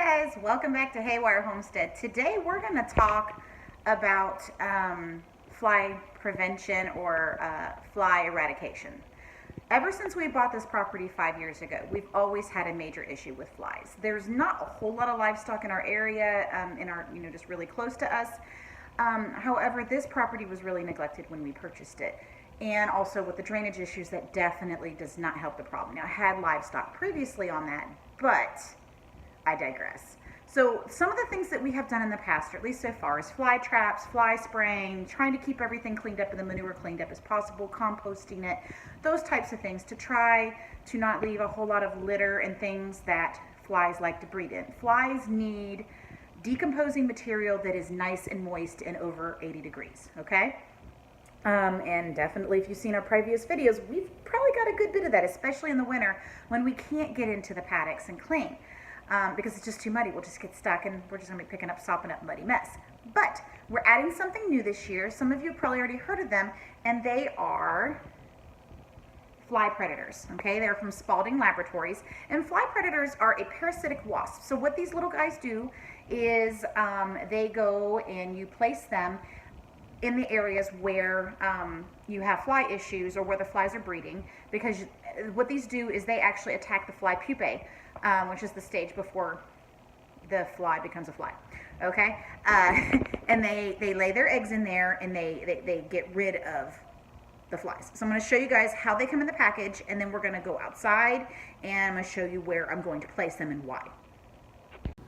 Guys, welcome back to Haywire Homestead. Today we're going to talk about fly prevention or fly eradication. Ever since we bought this property 5 years ago, we've always had a major issue with flies. There's not a whole lot of livestock in our area, just really close to us. However, this property was really neglected when we purchased it. And also with the drainage issues, that definitely does not help the problem. Now, I had livestock previously on that, but I digress. So some of the things that we have done in the past, or at least so far, is fly traps, fly spraying, trying to keep everything cleaned up and the manure cleaned up as possible, composting it, those types of things to try to not leave a whole lot of litter and things that flies like to breed in. Flies need decomposing material that is nice and moist and over 80 degrees, okay? And definitely, if you've seen our previous videos, we've probably got a good bit of that, especially in the winter when we can't get into the paddocks and clean. Because it's just too muddy. We'll just get stuck and we're just going to be picking up, sopping up muddy mess. But we're adding something new this year. Some of you have probably already heard of them, and they are fly predators. Okay, they're from Spalding Laboratories, and fly predators are a parasitic wasp. So what these little guys do is they go and you place them in the areas where you have fly issues or where the flies are breeding, because what these do is they actually attack the fly pupae, which is the stage before the fly becomes a fly. Okay, and they lay their eggs in there, and they get rid of the flies. So I'm going to show you guys how they come in the package, and then we're going to go outside and I'm going to show you where I'm going to place them and why.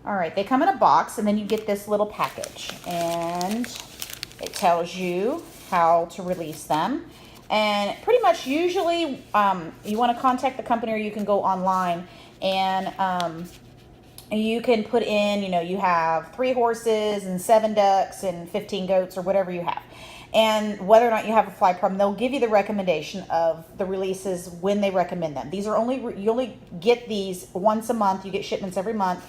All right, they come in a box, and then you get this little package, and it tells you how to release them. And pretty much usually you want to contact the company, or you can go online and you can put in, you have 3 horses and 7 ducks and 15 goats or whatever you have. And whether or not you have a fly problem, they'll give you the recommendation of the releases when they recommend them. These are you only get these once a month. You get shipments every month.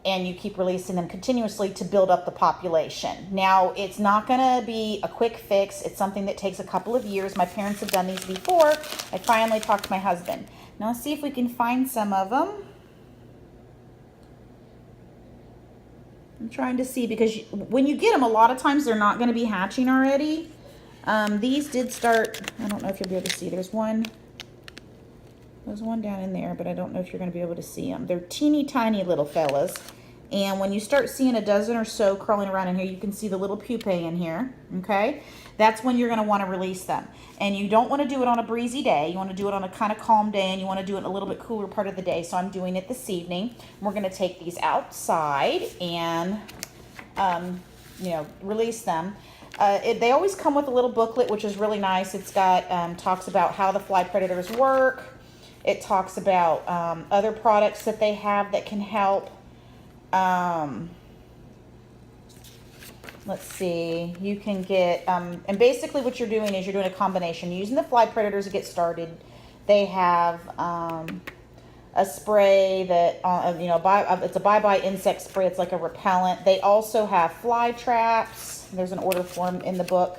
And you keep releasing them continuously to build up the population. Now, it's not gonna be a quick fix. It's something that takes a couple of years. My parents have done these before. I finally talked to my husband. Now, let's see if we can find some of them. I'm trying to see, because when you get them, a lot of times they're not gonna be hatching already. These did start, I don't know if you'll be able to see. There's one down in there, but I don't know if you're going to be able to see them. They're teeny tiny little fellas. And when you start seeing a dozen or so crawling around in here, you can see the little pupae in here, okay? That's when you're going to want to release them. And you don't want to do it on a breezy day. You want to do it on a kind of calm day, and you want to do it in a little bit cooler part of the day. So I'm doing it this evening. We're going to take these outside and, release them. They always come with a little booklet, which is really nice. It's got, talks about how the fly predators work. It talks about other products that they have that can help. Let's see, you can get, and basically what you're doing is you're doing a combination. You're using the fly predators to get started. They have a spray that, it's a bye-bye insect spray. It's like a repellent. They also have fly traps. There's an order form in the book.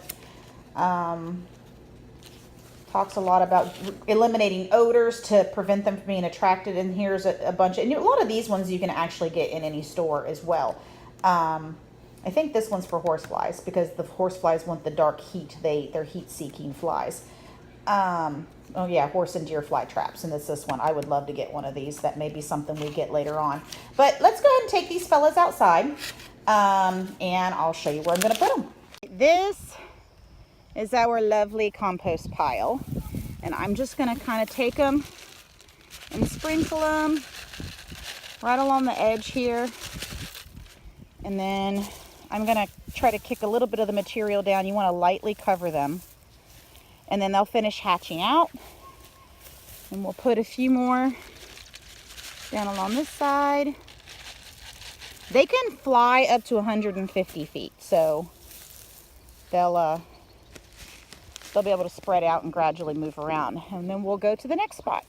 Talks a lot about eliminating odors to prevent them from being attracted. And here's a bunch of, and a lot of these ones you can actually get in any store as well. I think this one's for horseflies, because the horseflies want the dark heat. They're heat-seeking flies. Oh yeah, horse and deer fly traps, and it's this one. I would love to get one of these. That may be something we get later on. But let's go ahead and take these fellas outside, and I'll show you where I'm going to put them. This is our lovely compost pile, and I'm just going to kind of take them and sprinkle them right along the edge here, and then I'm going to try to kick a little bit of the material down. You want to lightly cover them, and then they'll finish hatching out, and we'll put a few more down along this side. They can fly up to 150 feet, so they'll be able to spread out and gradually move around. And then we'll go to the next spot.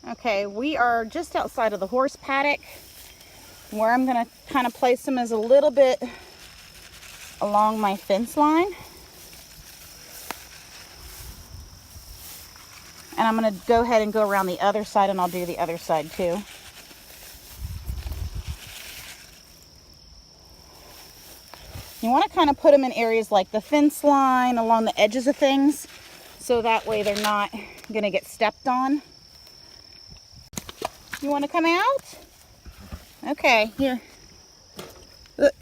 Okay, we are just outside of the horse paddock. Where I'm going to kind of place them is a little bit along my fence line. And I'm going to go ahead and go around the other side, and I'll do the other side too. You want to kind of put them in areas like the fence line, along the edges of things, so that way they're not going to get stepped on. You want to come out? Okay, here. Look.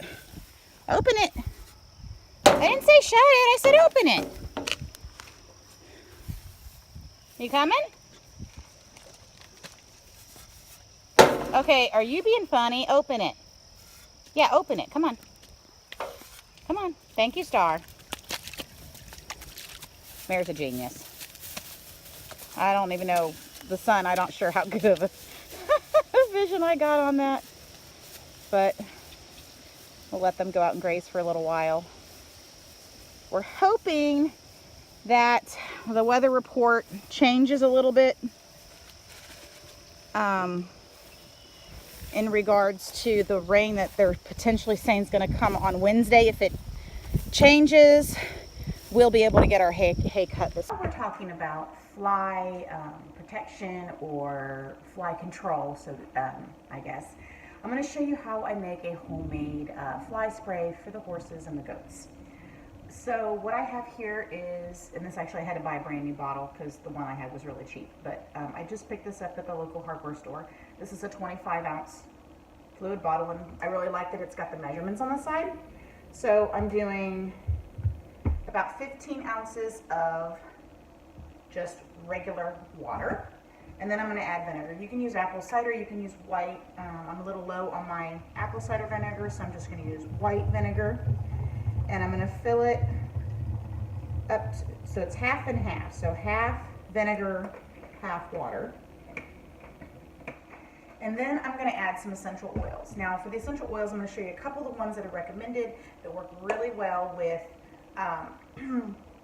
Open it. I didn't say shut it, I said open it. You coming? Okay, are you being funny? Open it. Yeah, open it. Come on. Come on. Thank you, Star. Mare's a genius. I don't even know the sun. I'm not sure how good of a vision I got on that. But we'll let them go out and graze for a little while. We're hoping that the weather report changes a little bit in regards to the rain that they're potentially saying is going to come on Wednesday. If it changes, we'll be able to get our hay cut this. We're talking about fly protection or fly control, so I guess. I'm going to show you how I make a homemade fly spray for the horses and the goats. So what I have here is, and this actually I had to buy a brand new bottle because the one I had was really cheap, but I just picked this up at the local hardware store. This is a 25-ounce fluid bottle, and I really like that it's got the measurements on the side. So I'm doing about 15 ounces of just regular water, and then I'm going to add vinegar. You can use apple cider, you can use white. I'm a little low on my apple cider vinegar, so I'm just going to use white vinegar. And I'm going to fill it up so it's half and half. So half vinegar, half water. And then I'm going to add some essential oils. Now for the essential oils, I'm going to show you a couple of the ones that are recommended that work really well with,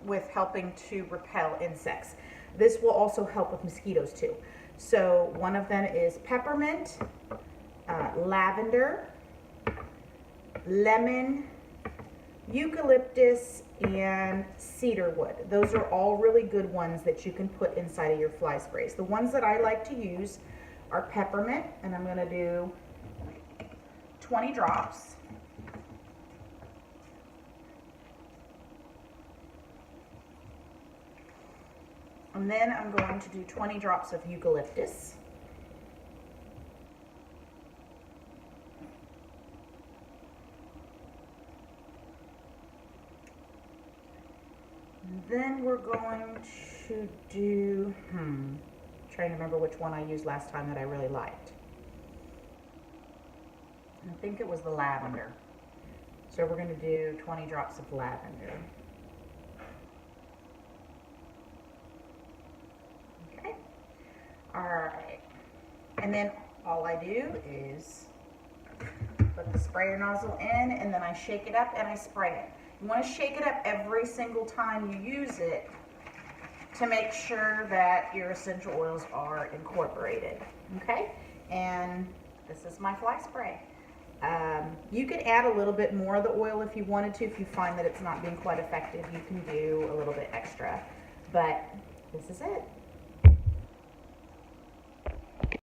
with helping to repel insects. This will also help with mosquitoes too. So one of them is peppermint, lavender, lemon, eucalyptus, and cedar wood. Those are all really good ones that you can put inside of your fly sprays. The ones that I like to use are peppermint, and I'm going to do 20 drops. And then I'm going to do 20 drops of eucalyptus. Then we're going to do, trying to remember which one I used last time that I really liked. I think it was the lavender. So we're going to do 20 drops of lavender. Okay. All right. And then all I do is put the sprayer nozzle in, and then I shake it up and I spray it. You want to shake it up every single time you use it to make sure that your essential oils are incorporated. Okay? And this is my fly spray. You could add a little bit more of the oil if you wanted to. If you find that it's not being quite effective, you can do a little bit extra. But this is it.